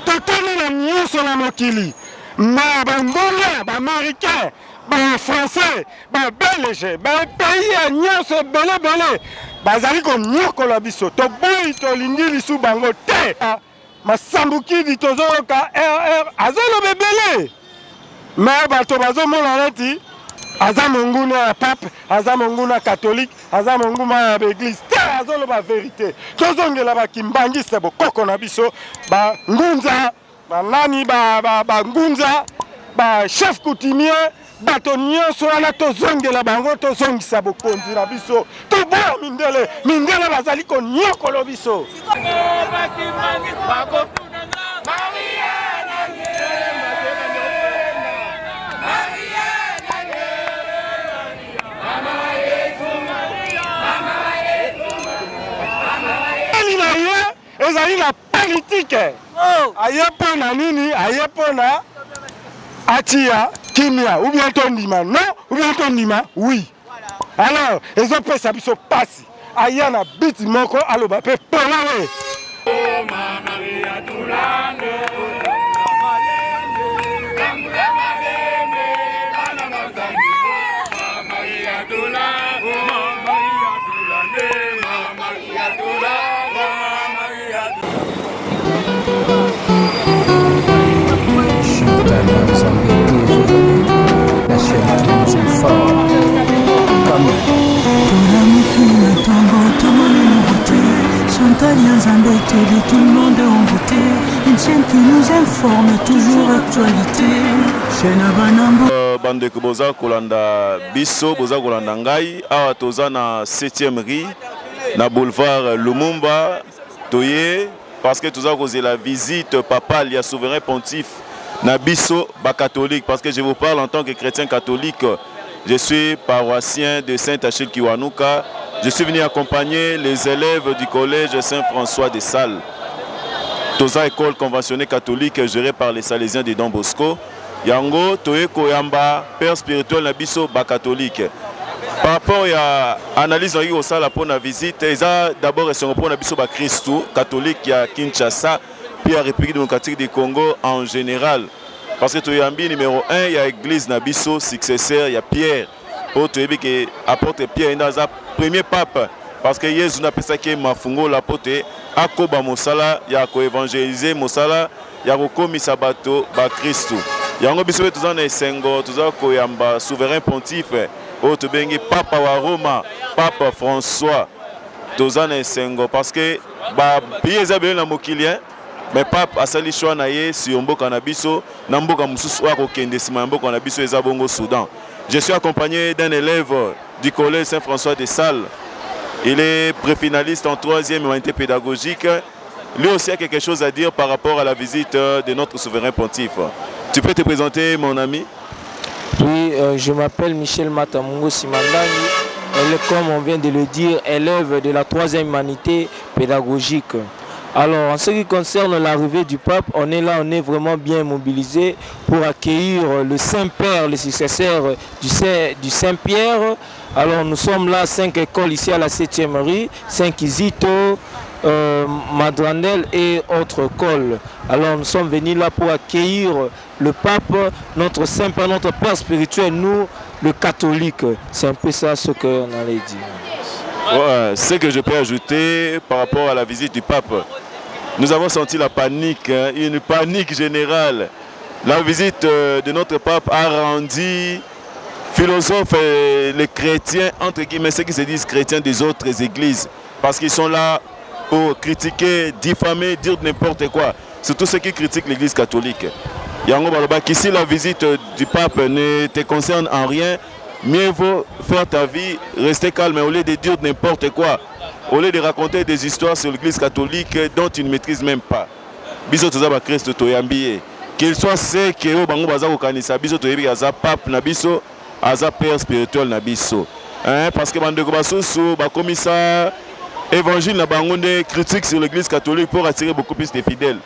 totali na nyonso na mokili ma bambonga baaméricain bafrançais babelge bapays ya nyonso ebelebele bazali konyokola biso toboyi tolingi lisu bango te masambukidi tozoyoka rr azoloba ebele me bato bazomona neti aza monguna ya pape aza monguna catholique aza monguma ya baeglise te azoloba verité tozongela bakimbangisa bokoko na biso bangunza banani bangunza bachef coutumier bato nyonso wana tozongela bango tozongisa bokonzi na biso toboya mindele bazali konyokola biso ezali na politike aye mpo na nini aye mpo na atia kimia ou bien tondima non ou bien tondima oui alors ezopesa biso pasi aya na biti moko aloba mpe mpona we Tout le monde en voté, une chaîne qui nous informe toujours actualité. Chaîne Banambo. Bande que boza kolanda biso boza kolanda ngai awa toza na 7e rue na boulevard Lumumba toye parce que toza cause la visite papale ya souverain pontife na biso ba catholique parce que je vous parle en tant que chrétien catholique. Je suis paroissien de Saint-Achille Kiwanuka. Je suis venu accompagner les élèves du collège Saint-François de Sales. Toza école conventionnée catholique gérée par les Salésiens de Don Bosco. Yango Toye Koyamba, père spirituel na biso ba catholique. Par rapport à l'analyse au sala pour la visite, ils ont d'abord pour la biso ba Christou catholique à Kinshasa, puis à République démocratique du Congo en général. Parce que Toyambi numéro 1, il y a l'église Nabiso, successeur, il y a Pierre. Pour Toyambi qui apporte Pierre, dans le premier pape. Parce que Jésus n'a pas ça qui est mafungo la pote. Akoba Mosala, il y a évangéliser Mosala, il y a commis Sabato, ba Christou. Il y a un bisou tous en Sengo, tous en Koyamba, souverain pontife. Autre bengi Papa wa Roma, Papa François, tous en Sengo. Parce que ba Biezabé na mokilien. Mais pape asali choix na ye sur mboka na biso na mboka mususu wa kokende sima mboka na biso eza bongo Soudan. Je suis accompagné d'un élève du collège Saint-François de Sales. Il est préfinaliste en 3e humanité pédagogique. Lui aussi a quelque chose à dire par rapport à la visite de notre souverain pontife. Tu peux te présenter mon ami? Oui, je m'appelle Michel Matamungo Simandani. Elle est, comme on vient de le dire, élève de la 3e humanité pédagogique. Alors, en ce qui concerne l'arrivée du pape, on est là, on est vraiment bien mobilisé pour accueillir le Saint-Père, le successeur du Saint-Pierre. Alors, nous sommes là, 5 écoles ici à la 7e rue, Saint-Kizito, Madranel et autres écoles. Alors, nous sommes venus là pour accueillir le pape, notre Saint-Père, notre Père spirituel, nous, le catholique. C'est un peu ça ce qu'on allait dire. Ouais, ce que je peux ajouter par rapport à la visite du pape, nous avons senti la panique, hein, une panique générale. La visite de notre pape a rendu philosophes les chrétiens, entre guillemets, ceux qui se disent chrétiens des autres églises, parce qu'ils sont là pour critiquer, diffamer, dire n'importe quoi. Surtout ceux qui critiquent l'église catholique. Yango Baloba, qu'ici la visite du pape ne te concerne en rien, mieux vaut faire ta vie, rester calme, au lieu de dire n'importe quoi, au lieu de raconter des histoires sur l'église catholique dont tu ne maîtrises même pas. Biso tozaba Christ toyambiye. Qu'il soit ce qui est au bango bazako kanisa, biso toyebi aza pape na biso, aza père spirituel na biso. Parce que bandeko basusu ba commissaire évangile na bango de critique sur l'église catholique pour attirer beaucoup plus de fidèles.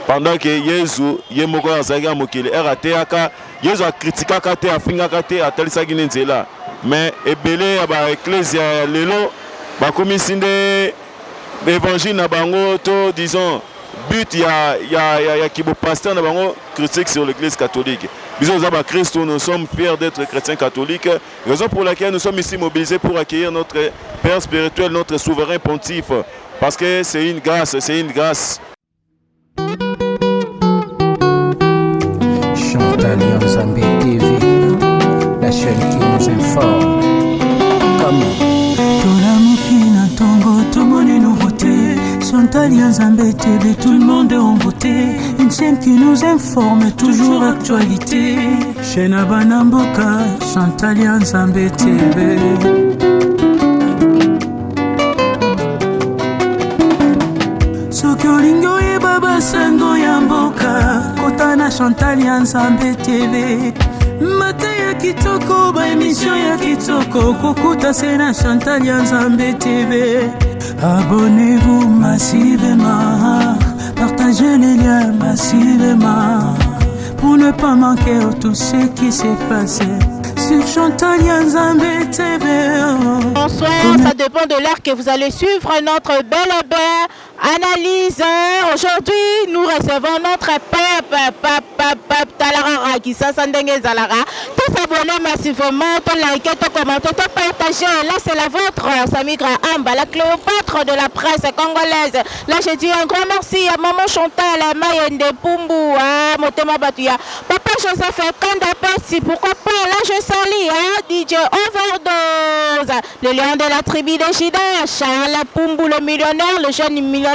Pendant que Jésus yemoko azaki mokili RATaka, Jésus a critiqué kate afinga kate atalisa ginenzela. Mais ebele ba ecclésia lelo ba commissaire évangile na bango to disons but il y a qui pasteur critique sur l'église catholique. Nous sommes fiers d'être chrétiens catholiques, raison pour laquelle nous sommes ici mobilisés pour accueillir notre Père spirituel, notre souverain pontife, parce que c'est une grâce, c'est une grâce. Chantal Nzambe TV, la chaîne qui nous informe. Tolamukina Tongo, tout le monde est nouveauté. Chantal Nzambe TV, tout le monde est en beauté. Une chaîne qui nous informe, toujours actualité. Chaîne Abanamboka, Chantal Nzambe TV. Sokolingo ye baba sango ya mboka, kota na Chantal Nzambe TV. Mata ya kitoko, ba émission ya kitoko, kokuta se na Chantal Nzambe TV. Abonnez-vous massivement, partagez les liens massivement, pour ne pas manquer tout ce qui s'est passé sur Chantal Nzambe TV. Bonsoir, ça dépend de l'heure que vous allez suivre notre belle analyse. Aujourd'hui, nous recevons notre pape Talara qui s'ascendenge Zalara. Tous abonnés massivement, tous likez, tous commentez, tous partagez. Là, c'est la vôtre, Samigra Amba, la Cléopâtre de la presse congolaise. Là, je dis un grand merci à Maman Chantal, à Mayende Pumbu, à Motema Batuya, Papa Joseph Kanda Pessi, pourquoi pas. Là, je salue DJ Overdose, le lion de la tribu de Chida, Charles Pumbu, le millionnaire, le jeune millionnaire.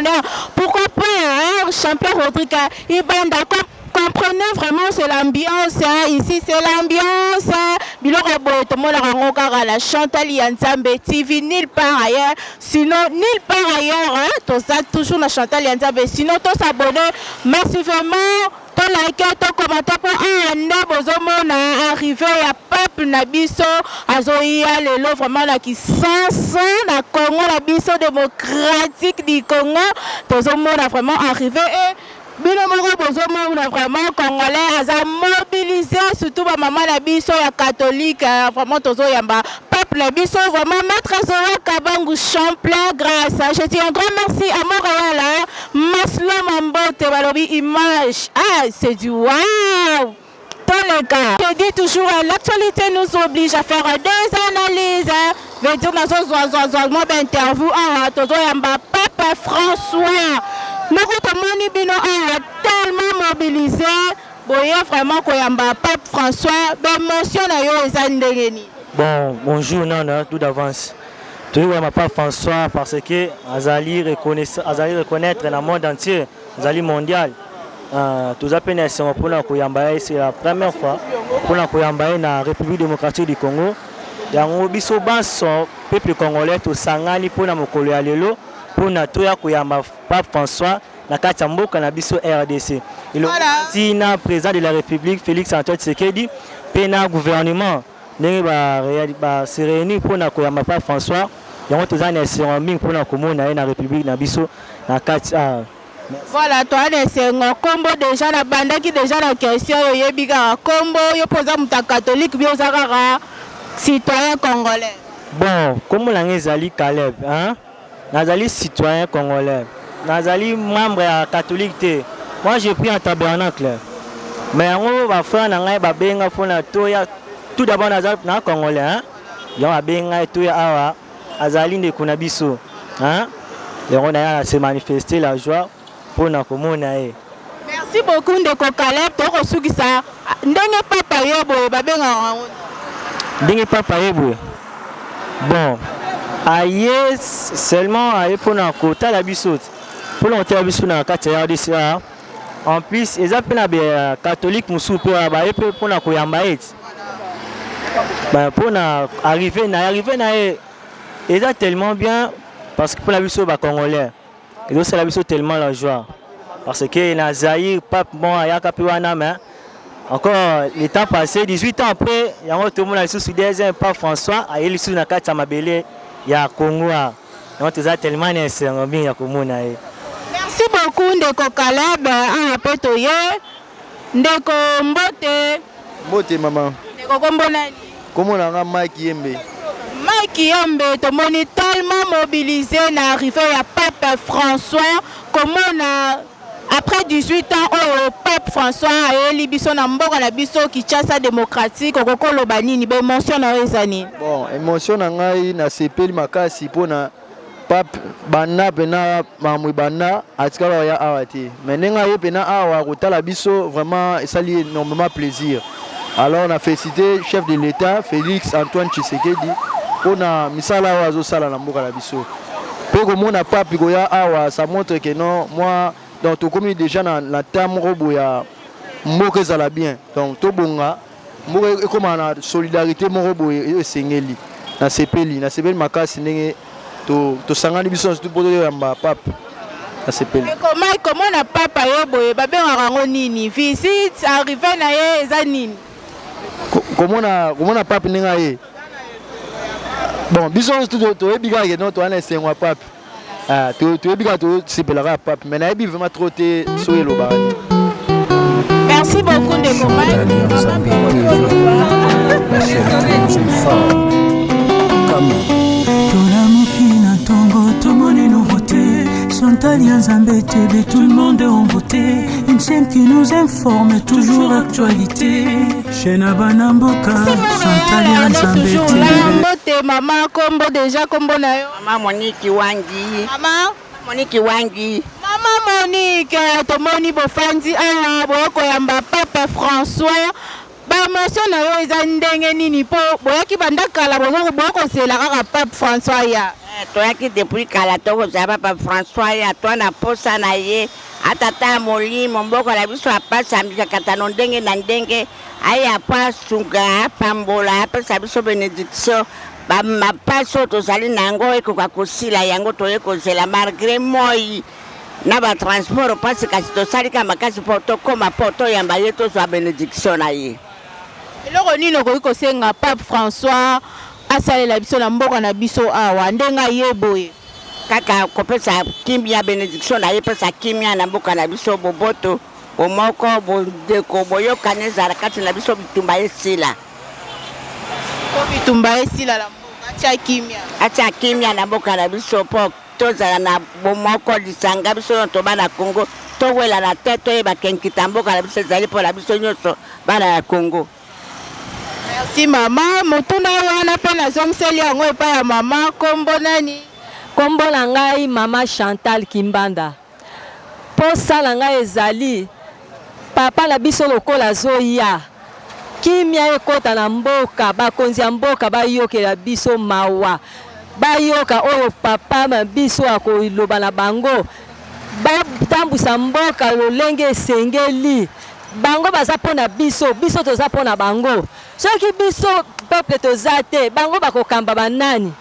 Pourquoi pas, champion Rodrigue Ibanda. Comprenez vraiment, c'est l'ambiance. Ici, c'est l'ambiance. La Chantal Nzambe TV, nulle part ailleurs. Sinon, nulle part ailleurs. Tout ça, toujours la Chantal Nzambe. Sinon, tous s'abonner massivement. Tout liker, tout commenter pour un arrivé à peuple Nabiso. Azoïa, le lot vraiment qui sens na Congo, Nabiso démocratique du Congo. Tout le monde a vraiment arrivé et on a vraiment congolais à mobiliser surtout ma maman la biso ya catholique vraiment tozo yamba peuple la biso vraiment maître Zoé Kabangu Champlain grâce. Je dis un grand merci à Montréal Maslo Mambote balobi image c'est du waouh. Dans le cas, je dis toujours l'actualité nous oblige à faire des analyses. Je veux dire dans moi interview tozo yamba Papa François. Nous avons tellement mobilisé, vraiment Koyamba, Pape François, l'émotion Bon, bonjour, non, tout d'avance. Tu vois, Pape François, parce que Azali reconnaître dans le monde entier, Azali mondial. Tous les pays sont pour la Koyamba, c'est la première fois pour la Koyamba dans la République démocratique du Congo. Il y a un peuple congolais, tout sangani pour la Mokolo Alelo. Pour notre Koyamba Pape François, na Katamboka na biso RDC. Il est le président de la République Félix Antoine Tshisekedi, pena gouvernement ba se réunir pour na Koyamba Pape François. Yango tozana seroming pour na komona na République na biso na Katia. Voilà, toi c'est un combo déjà na banda qui déjà la question yo biga combo yo posa muta catholique bio zakara citoyen congolais. Bon, comme la ngezali Caleb, hein? Nazali citoyen congolais, Nazali membre catholique. Moi j'ai pris un tabernacle. Mais on va faire un benga pour la toya. Tout d'abord Nazali congolais, hein. Il y a un benga toya awa. Azali de kunabiso, hein. Et on a se manifester la joie pour na komona. Merci beaucoup de Kokaleb. Tu as reçu ça. Ndenge papa yebo ba benga. Ndenge papa yebo. Bon. Aïe seulement pour la côte la bisoute pour l'enterrer la bisoute dans la quartier RDC. En plus ils appellent les catholiques musu pour la koyamba pour arriver na ils ont tellement bien parce que pour la bisoute congolais ils ont la bisoute tellement la joie parce que na Zaïre pape bon ayaka piwana mais encore le temps passé 18 ans après il y a tout le monde sous des Pape François aïe sous na quartier Mabélé. Il y a Congo, tellement nécessaire. Merci beaucoup de Kokaleb, un apétoye, de Kombote. Mbote maman. De Kokombonani. Comment on a Mike Yembe? Mike Yembe, tout le monde est tellement mobilisé, on est arrivé à Pape François, comment on a après 18 ans au pape François ayeli biso na mboka na biso Kinshasa démocratique okokoloba nini ba émotion na ezani. Bon, émotion na ngai na sepeli makasi pona pape bana pena mamui bana atikala ya awati. Mais nenga ye pena awa kotala biso vraiment esali énormément plaisir. Alors on a félicité chef de l'État Félix Antoine Tshisekedi pona misala wa zo sala na mboka na biso. Pe ko mona pape ko ya awa ça montre que non moi donc tout comme déjà dans la terme robo ya mboka ezala bien. Donc to bonga mboka comme na solidarité mo robo esengeli na sepeli makasi ndenge to sangani biso tout poto ya mba pape na sepeli. Comment na papa yoboye babenga ngo nini visite arrivé na ye eza nini? Comment na pape ninga ye. Bon biso to ebika ke non to ana sengwa pape. Ah to ebika to sepelaka pape mais na ebi vraiment trop te soyelo ba. Merci beaucoup de Chantal Nzambe TV, tout le monde est en beauté. Une chaîne qui nous informe, toujours actualité. Chaîne Abanamboka, Chantal Nzambe TV. Maman Kombo déjà Kombo na yo. Maman Monique Wangi. Maman Monique Wangi. Maman Monique, tomoni bofandi awa boko yamba papa François. Ba émotion na yo eza ndenge nini po boyaki bandakala boko sela kaka pape François ya. Toyaki depuis kala toko za papa François ya twana posa na ye atata molimo mboko la biso apasa mbika katano ndenge na ndenge aya pa sunga pambola apesa biso bénédiction ba mapaso tozali nango ekoka kosila yango toyekozela malgré moi na ba transport parce que tosali ka makasi poto koma poto yamba ye tozwa bénédiction na ye. Eloko nini okoki kosenga pape François asalela biso na mboka na biso awa ndenga yeboye kaka kopesa kimia bénédiction na ye pesa kimia na mboka na biso boboto omoko bondeko boyokana ezala kati na biso bitumba esila bitumba esila la mboka atia kimia na mboka na biso po tozala na bomoko lisanga biso to bana Congo towela na tete toyeba kenkita mboka na biso ezali po na biso nyonso bana ya Congo. Merci maman, motuna wana pe na zomseli yango epa ya maman kombo nani? Kombo na ngai mama Chantal Kimbanda. Po sala ngai ezali papa na biso lokola zoya. Kimia ekota na mboka, bakonzi ya mboka bayokela biso mawa. Bayoka oyo papa na biso akoloba na bango. Batambusa mboka lolenge esengeli. Bango baza pona biso toza pona bango. Soki biso peuple tozate bango bakokamba banani.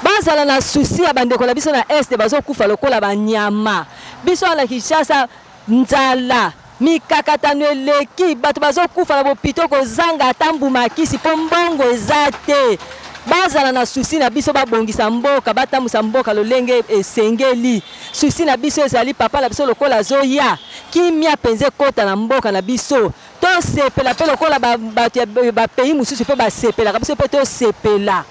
Bazala na souci ya bandeko na biso na este bazokufa lokola banyama. Biso na Kinshasa nzala mikakatano eleki bato bazokufa na bopito kozanga atambu makisi po mbongo ezate. Bazala na souci na biso babongisa mboka batamusa mboka lolenge esengeli. Souci na biso ezali papa na biso lokola zoya. Kimia penze kota na mboka na biso. To sepela pe lokola ba pays mususu pe ba sepela ka biso pe to sepela.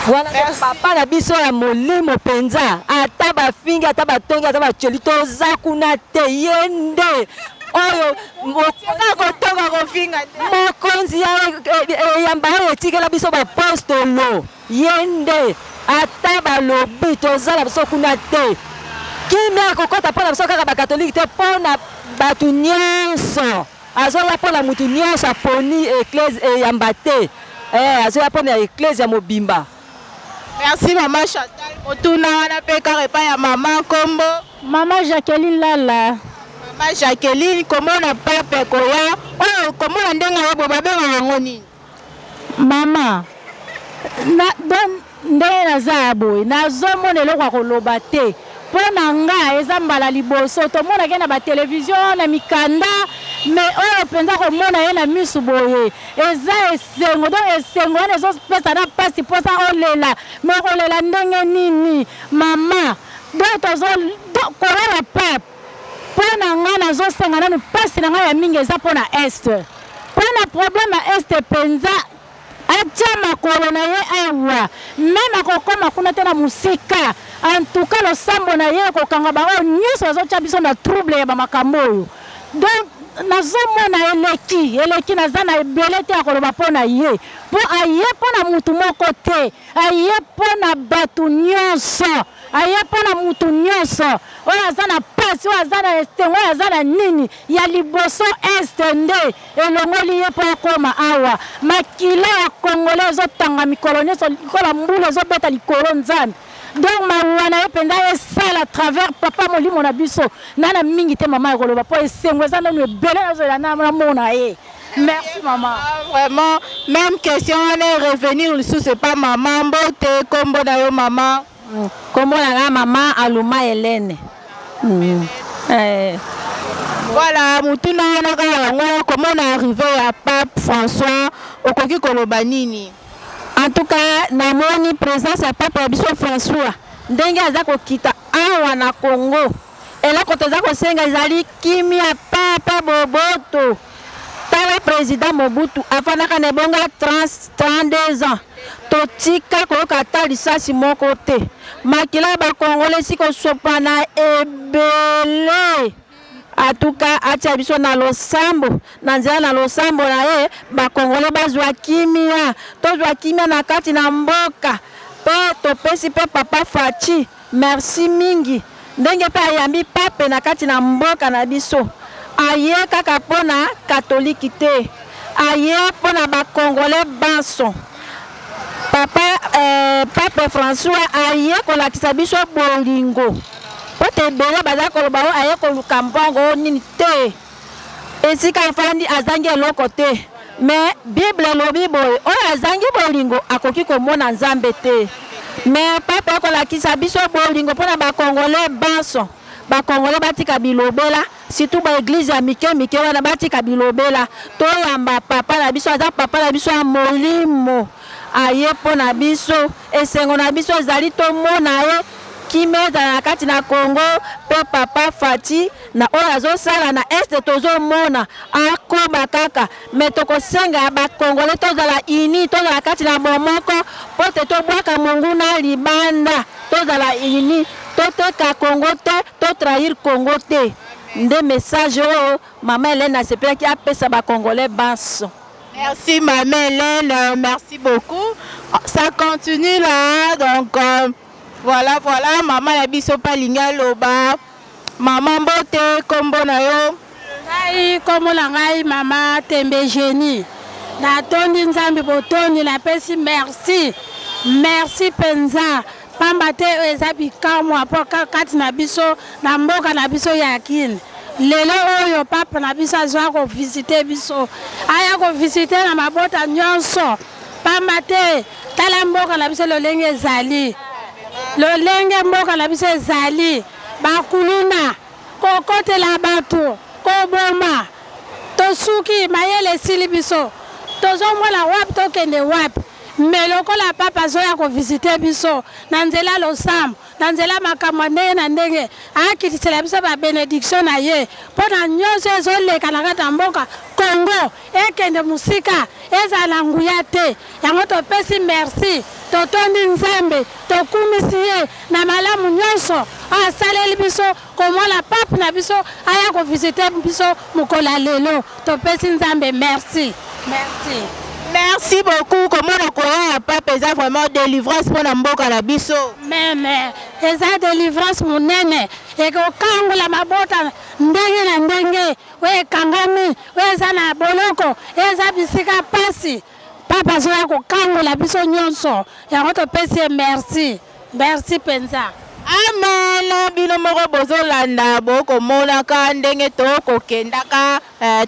Voilà papa na biso ya molimo penza ata ba finga ata ba tonga ata ba cheli to zakuna te yende. Oyo mokonga kofinga mokonzi ya mbao etikela biso ba apostolo yende ata balobi tozala biso kuna te. Kimia kokota pona biso kaka ba catholique te pona batu nyonso azola pona mutu nyonso aponi église yamba te azola pona église ya mobimba. Merci maman Chantal. Motuna wana pe kaka epa ya maman kombo maman Jacqueline Lala. Maman Jacqueline komona pape koya oyo komona ndenga yabo babenga yango nini? Mama na don ndenge naza boye nazomona eloko koloba te pona nga eza mbala liboso tomona ke na ba television na mikanda mais oyo penza komona ye na misu boye eza esengo donc esengo wana ezopesa na pasi posa olela mais olela ndenge nini mama donc tozokolela pape pona nga nazosenga nanu pasi na ngai ya mingi eza pona este pona problème ya este penza atia makolo na ye awa même akokoma kuna te na musika. En tout cas losambo na ye kokanga bango nyonso bazotia biso na trouble ya bamakambo oyo. Donc nazomona eleki naza na ebele te ya koloba mpo na ye mpo aye mpo na mutu moko te, aye mpo na bato nyonso, aye mpo na mutu nyonso oyo aza na pasi, oyo aza na estengo, oyo aza na nini ya liboso este nde elongoli ye mpo akoma awa. Makila ya Kongole ezotanga mikolo nyonso likola mbula ezobeta likolo nzambe. Donc mawana ye penda esala à travers papa molimo na biso nana mingi te mama ekoloba po esengo eza nanu ebele nazolela na mona ye. Merci maman. Vraiment, même question on est revenir sous c'est pas maman mbote kombo na yo maman. Kombo na maman Aluma Hélène. Voilà, mutuna na kala comment on est arrivé à Pape François okoki koloba nini? En tout cas, namoni présence ya Papa biso François ndenge aza kokita awa na Congo. Ela kotoza kosenga ezali kimia Papa Boboto. Tala président Mobutu afanaka na bonga 32 ans. Totika koyoka ta lisasi moko te. Makila ba Congolais siko sopana ebele. En tout cas, atia biso na losambo, na nzela na losambo na ye, ba Congolais bazwa kimia, tozwa kimia na kati na mboka. Pe topesi pe papa Fachi, merci mingi. Ndenge pe ayambi pape na kati na mboka na biso. Aye kaka pona katoliki te. Aye pona ba Congolais banso. Pape François aye kolakisa biso bolingo. Pote bela baza koloba aye koluka mbongo nini te. Esika afandi azangi eloko te. Mais Bible lobi boy oyo azangi bolingo akoki komona nzambe te. Mais papa kolakisa biso bolingo pona ba Congolais banso. Ba Congolais batika bilobela, surtout ba église ya mike wana batika bilobela. To yamba papa na biso aza papa na biso ya molimo. Aye pona biso esengo na biso ezali to mona ye kimeza na kati na Congo pe papa Fati na oyo azosala na este tozomona akoba kaka metoko senga ba Congolais tozala ini tozala kati na bomoko pote tobwaka mungu na libanda tozala ini toteka Congo te to trahir Congo te nde message oyo mama Hélène asepelaki apesa ba Congolais baso. Merci maman Hélène, merci beaucoup. Ça continue là donc voilà, maman ya biso palinga loba. Maman mbote kombo na yo. Ngai kombo na ngai mama Tembe Génie. Na tondi nzambe botoni na pesi merci. Merci penza. Pamba te eza bikamwa apo kati na biso na mboka na biso ya kini. Lelo oyo papa na biso azwa ko visiter biso. Aya ko visiter na mabota nyonso. Pamba te tala mboka na biso lolenge ezali. Lolenge mboka na biso ezali bakuluna kokotela bato koboma tosuki mayele esili biso tozomona wapi tokende wapi me lokola papa azoya kovisite biso na nzela losambo na nzela makambo ndenge na ndenge akitisela biso babenediction na ye mpo na nyonso ezoleka na kati ya mboka Congo ekende musika ezala nguya te yango topesi merci totondi nzambe tokumisi ye na malamu nyonso asaleli biso komona pape na biso aya kovisite biso mokola lelo topesi nzambe merci. Merci beaucoup. Comment on a pape eza vraiment délivrance pour na mboka na biso. Mais eza délivrance monene eko kangola mabota ndenge na ndenge we kangami we eza na boloko eza bisika pasi papa zoya ko kangola biso nyonso yango topesi merci penza. Amen. Bino moko bozolanda bokomonaka ndenge tokokendaka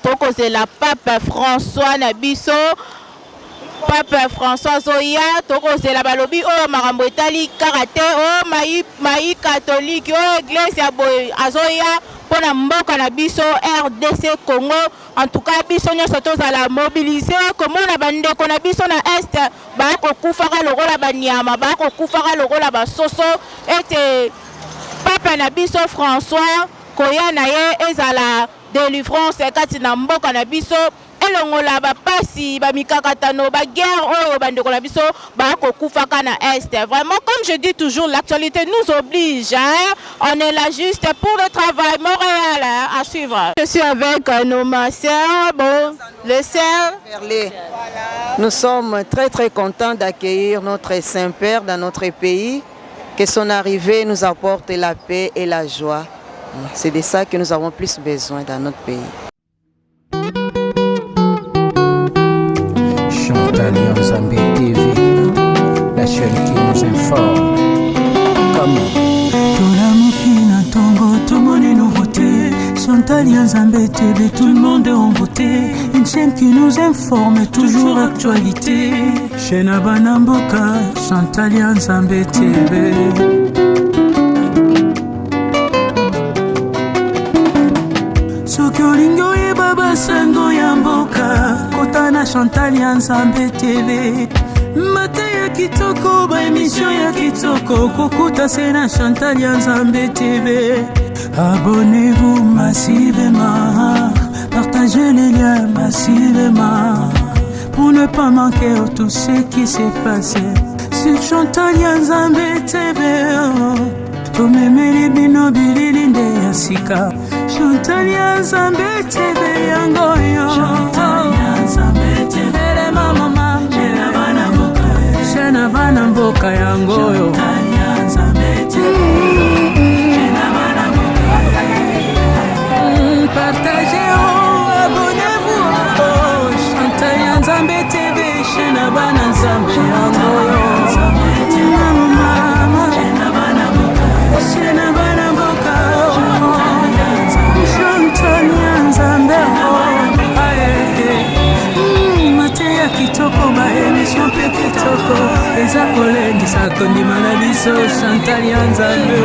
tokozela pape François na biso. Pape François Zoya tokozela balobi oyo makambo etali karate o mai catholique o église ya boy azoya pona mboka na biso RDC Congo. En tout cas biso nyonso tozala mobiliser komona bandeko na biso na est bakokufaka lokola banyama bakokufaka lokola basoso ete papa na biso François koya na ye ezala délivrance kati na mboka na biso elongola bapasi bamikakatano baguerre oyo bandeko na biso bakokufaka na Est. Vraiment, comme je dis toujours, l'actualité nous oblige. Hein? On est là juste pour le travail. Montréal, hein, à suivre. Je suis avec nos sœurs, bon, les sœurs. Nous sommes très très contents d'accueillir notre Saint-Père dans notre pays. Que son arrivée nous apporte la paix et la joie. C'est de ça que nous avons plus besoin dans notre pays. Chantal Nzambe TV, la chaîne qui nous informe. Tout le monde est nouveauté. Chantal Nzambe TV, tout le monde est en beauté. Une chaîne qui nous informe, toujours actualité. Chaîne Abanamboka, Chantal Nzambe TV. Sokolingo ye baba sango ya mboka, kota na Chantal Nzambe TV. Mate ya kitoko, ba émission ya kitoko, kokuta se na Chantal Nzambe TV. Abonnez-vous massivement, partagez les liens massivement, pour ne pas manquer tout ce qui s'est passé sur Chantal Nzambe TV. Tomemeli bino bililinde ya sika, Chantal Nzambe TV yangoyo. Chantal Nzambe TV le mama, Shena bana mboka yangoyo. Chantal Nzambe TV. Partagez, oh, abonnez-vous, oh, Chantal Nzambe TV, Shena bana Nzambe yangoyo. Shena bana mboka, Chantal Nzambe, mate ya kitoko, ba émission pe kitoko, eza kolengisa kondima na biso Chantal Nzambe,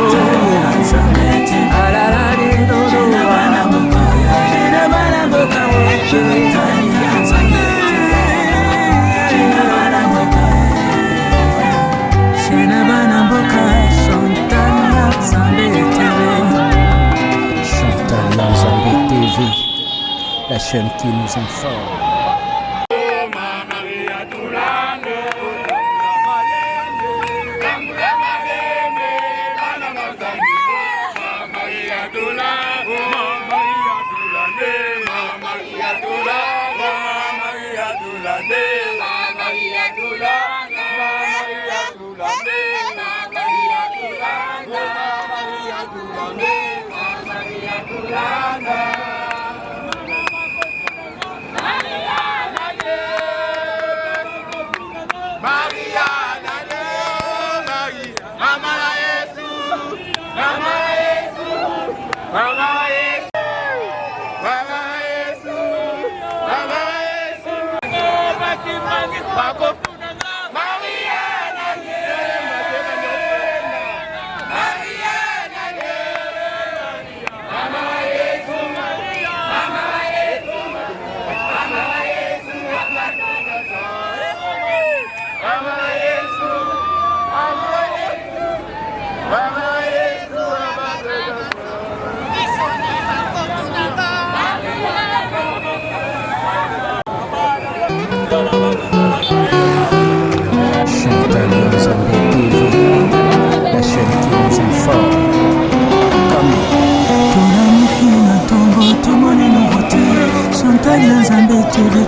alala lidodo. La chaîne qui nous informe.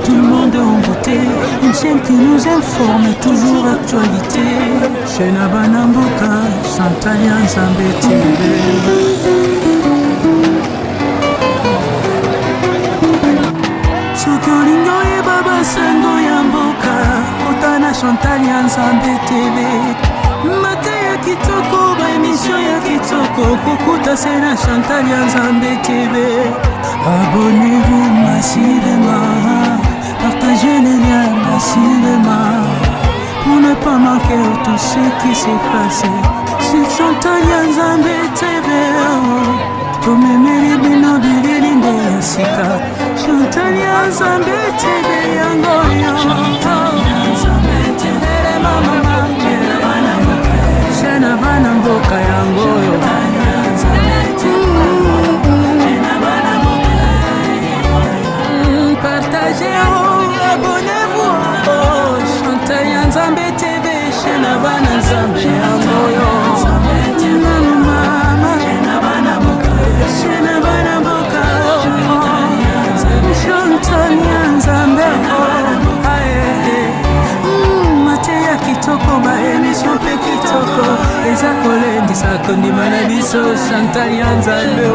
Tout le monde en beauté, une chaîne qui nous informe, toujours actualité. Chaîne Abanamboka, Chantal Nzambe TV. Sokolingo ye baba sango ya mboka, kota na Chantal Nzambe TV. Mate ya kitoko, ba émission ya kitoko, kokuta se na Chantal Nzambe TV. Abonnez-vous massivement, partagez les liens massivement, pour ne pas manquer tout ce qui s'est passé sur Chantal Nzambe TV. Tomemeli bino bililinde ya sika, Chantal Nzambe TV yangoyo. Nzambe TV le mama, Shena bana mboka yangoyo. Partagez. bana nzambe yangoyo mama shena bana mboka Chantal ya nzambe mateya kitoko baemission mpe kitoko eza kolendisa kondima na biso Chantal ya nzambe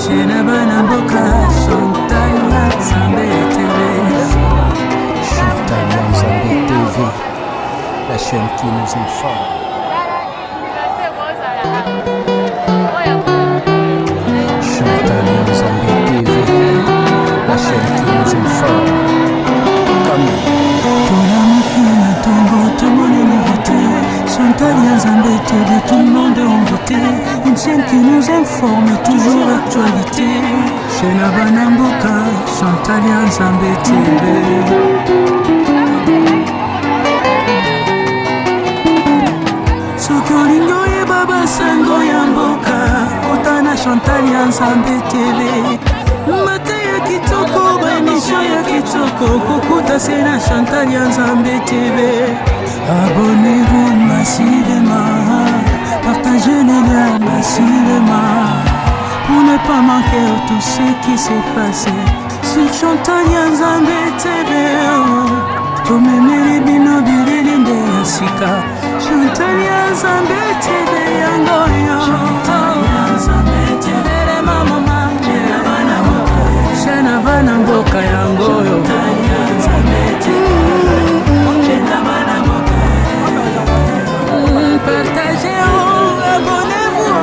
Shena bana mboka Chantal ya nzambe TV. Chantal ya nzambe TV, la chaîne qui nous informe. Chantal ya nzambe TV, la chaîne qui nous informe. Chantal ya nzambe TV, tout le monde en beauté. Une chaîne qui nous informe, toujours actualité. Chez la Banamboka, Chantal ya nzambe TV. Soki olingo yeba sango ya mboka, kotana Chantal ya nzambe TV. Mate ya kitoko, ba émission ya kitoko, kokuta se na Chantal ya nzambe TV. Abonnez-vous massivement, partagez les liens massivement, pour ne pas manquer tout ce qui s'est passé sur Chantal ya nzambe TV. Tomemeli bino bililinde ya sika, Chantal ya nzambe TV yangoyo. Shana bana mboka yangoyo. Partagez, abonnez-vous.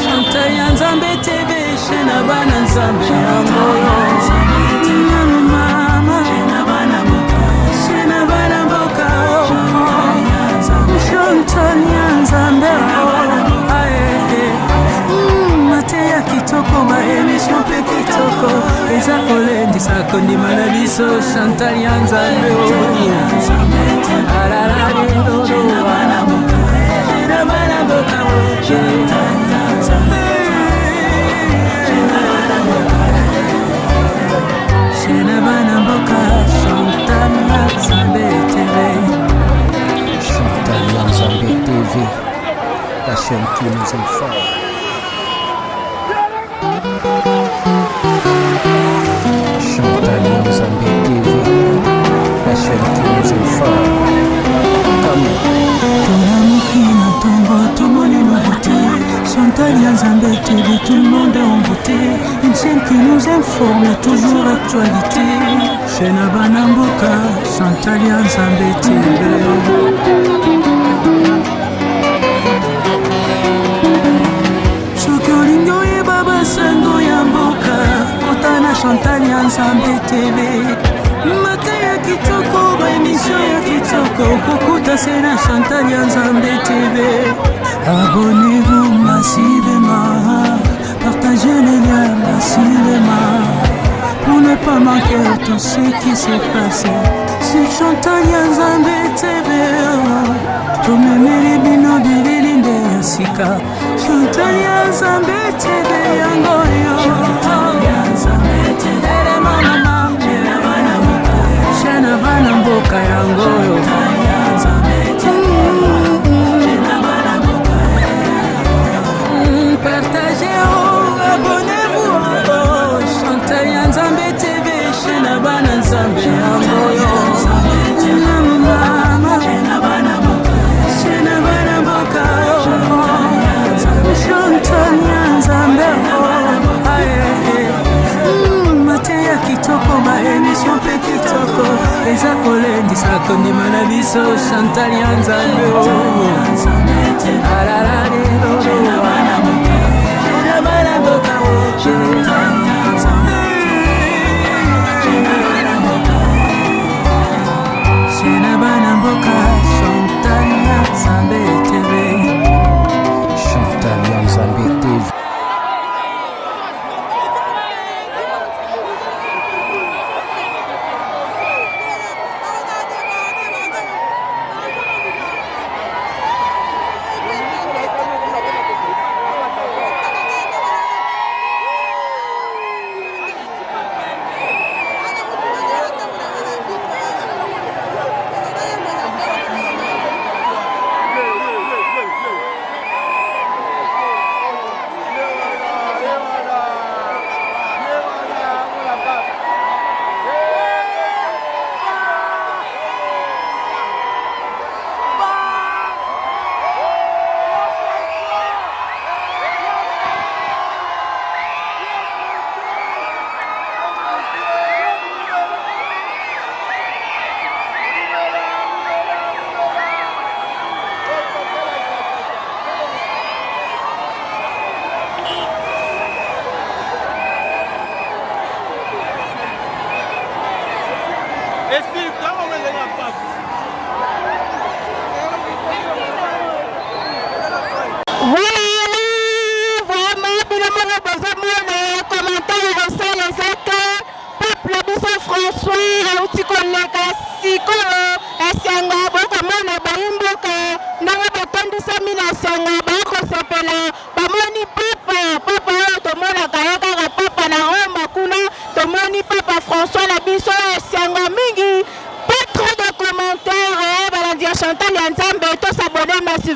Chantal ya nzambe TV, Shana bana nzambe yangoyo. Mateya kitoko ba émission pe kitoko eza kolendisa kondima na biso Chantal ya nzambe Shena bana mboka Chantal ya nzambe TV. Chantal ya nzambe TV, la chaîne qui nous informe. Chantal ya nzambe TV, la chaîne qui nous informe. Chantal ya nzambe TV, tout le monde est en beauté. Une chaîne qui nous informe, toujours actualité. Shena bana mboka Chantal ya nzambe TV. Soki olingo yeba basango ya mboka, kotana Chantal ya nzambe TV. Mate ya kitoko, ba émission ya kitoko, kokuta se na Chantal ya nzambe TV. Abonnez-vous massivement, partagez les liens massivement, pour ne pas manquer tout ce qui s'est passé sur Chantal ya nzambe TV. Tomemeli bino bililinde ya sika, Chantal ya nzambe TV yangoyo. Shana bana mboka yangoyo. Partagez, abonnez-vous. Chantal ya nzambe TV, Shana bana nzambe yangoyo. Shana bana mboka Chantal ya nzambe. Mateya kitoko ba émission pe kitoko eza kolendisa kondima na biso Chantal ya nzambe. Shena bana mboka Chantal ya nzambe TV. Chantal ya nzambe TV.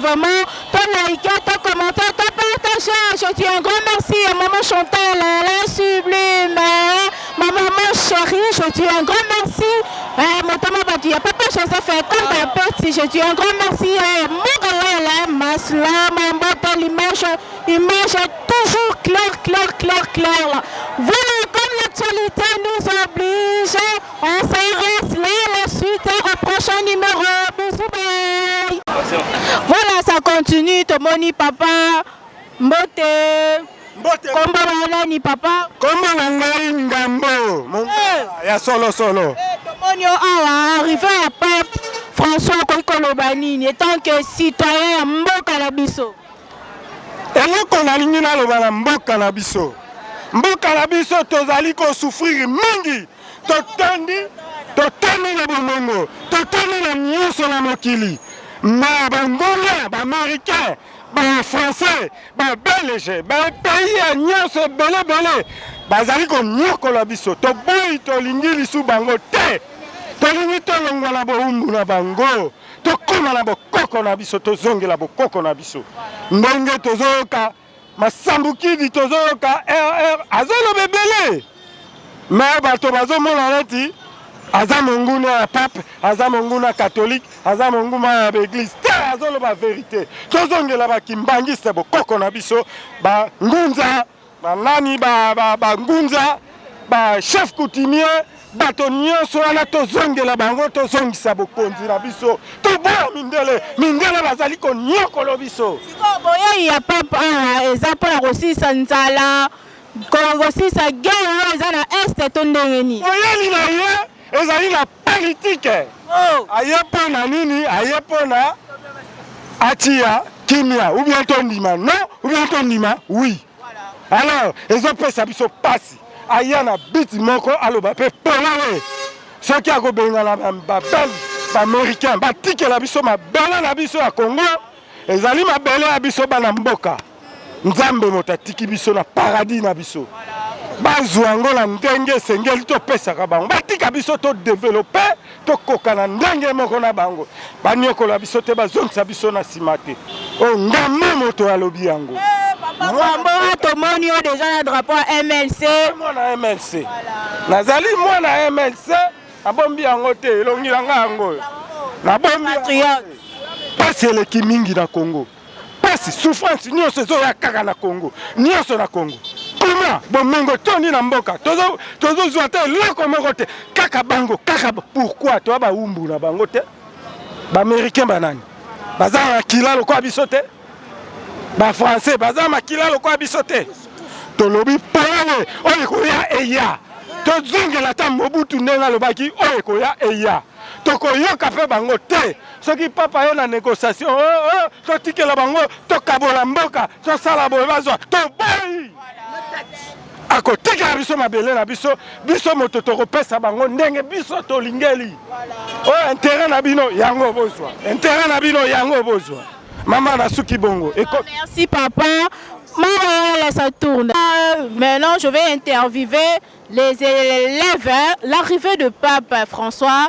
massivement, ton like, ton commentaire, ton partage. Je dis un grand merci à maman Chantal, la sublime, ma maman chérie, je dis un grand merci. Mon maman va dire, papa, je sais faire comme un petit, je dis un grand merci. Mon gars, Masla, mon beau, l'image toujours claire. Voilà, comme l'actualité nous oblige, on s'arrête là, la suite au prochain numéro. Bisous, bye. Voilà, ça continue, Tomoni, papa, Mbote. Kombo ni papa. Kombo nangai ngambo. Ya solo. Tomoni arrivé à Pape François Kokolobanini, étant que citoyen Mboka la biso. eloko nalingi naloba na mboka na biso tozali kosouffrir mingi totondi na bomongo totondi na nyonso na mokili ma bangola baaméricain bafrançais babelge bapays ya nyonso ebelebele bazali konyokola biso toboyi tolingi lisu bango te tolingi tolongwa na boumbu na bango tokoma na bokoko na biso tozongela bokoko na biso ndenge tozoyoka masambukidi tozoyoka rr azoloba ebele me bato bazomona neti aza monguna ya pape aza monguna catholique aza monguna ya baeglise te azoloba verité tozongela bakimbangiste bokoko na biso bangunza banani bangunza bachef coutumier bato nyonso wana tozongela bango tozongisa bokonzi na biso toboya mindele bazali konyokola biso boyei ya papa eza mpona kosisa nzala kosisa guerre eza na este to ndenge nini boyeli na ye ezali na politike aye mpona nini aye mpona atia kimia ou bien tondima non ou bien tondima oui alors ezopesa biso pasi aya na biti moko aloba mpe mpona we soki akobengana babeli baaméricain batikela biso mabele na biso ya Congo ezali mabele ya biso bana mboka nzambe moto atiki biso na paradis na biso bazwa yango na ndenge esengeli topesaka bango batika biso todevelope tokoka na ndenge moko na bango banyokola biso te bazongisa biso na nsima te o ngama moto alobi yango Mwamba tomoni yo déjà na drapeau MLC. Mwana MLC. Nazali mwana MLC, abombi yango te, elongi langa yango. Na bombi patriote. Pasi eleki mingi na Congo. Pasi souffrance nyonso ezoya kaka na Congo. Nyonso na Congo. Comment bomengo tondi na mboka. Tozo zwa te eloko moko te. Kaka bango, kaka pourquoi to ba umbu na bango te? Ba américain banani. Bazala kilalo kwa biso te. Ba français baza makila lokwa biso te tolobi parole oyo koya eya tozongela ta Mobutu ndenga lobaki oyo koya eya tokoyoka pe bango te soki papa yo na négociation totikela bango tokabola mboka tosala boye bazwa toboyi akotikela biso mabele na biso moto tokopesa bango ndenge biso tolingeli oyo intérêt na bino yango bozwa intérêt na bino yango bozwa. Maman a souki bongo. Merci papa. Maman, ça tourne. Maintenant, je vais interviewer les élèves. L'arrivée de Pape François,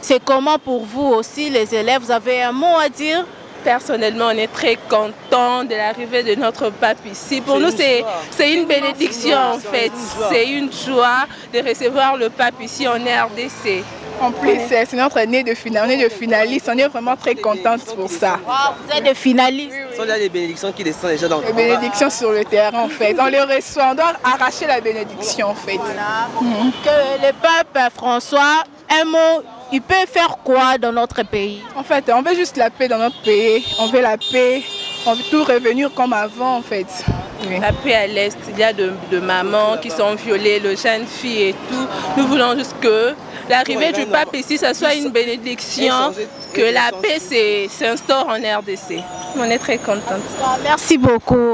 c'est comment pour vous aussi, les élèves? Vous avez un mot à dire? Personnellement, on est très content de l'arrivée de notre pape ici. Pour nous, c'est une bénédiction en fait. C'est une joie de recevoir le pape ici en RDC. En plus, c'est notre année de finaliste. On est vraiment très contente pour ça. Wow, vous êtes des finalistes. Ce sont des bénédictions qui descendent déjà dans le Les bénédictions sur le terrain en fait. On les reçoit, on doit arracher la bénédiction en fait. Voilà. Que le pape François, un mot, il peut faire quoi dans notre pays? En fait, on veut juste la paix dans notre pays. On veut la paix. On veut tout revenir comme avant en fait. Oui. La paix à l'Est, il y a de mamans qui sont violées, de jeunes filles et tout. Nous voulons juste que l'arrivée du pape ici, ça soit une bénédiction, que la paix s'instaure en RDC. On est très contents. Merci beaucoup.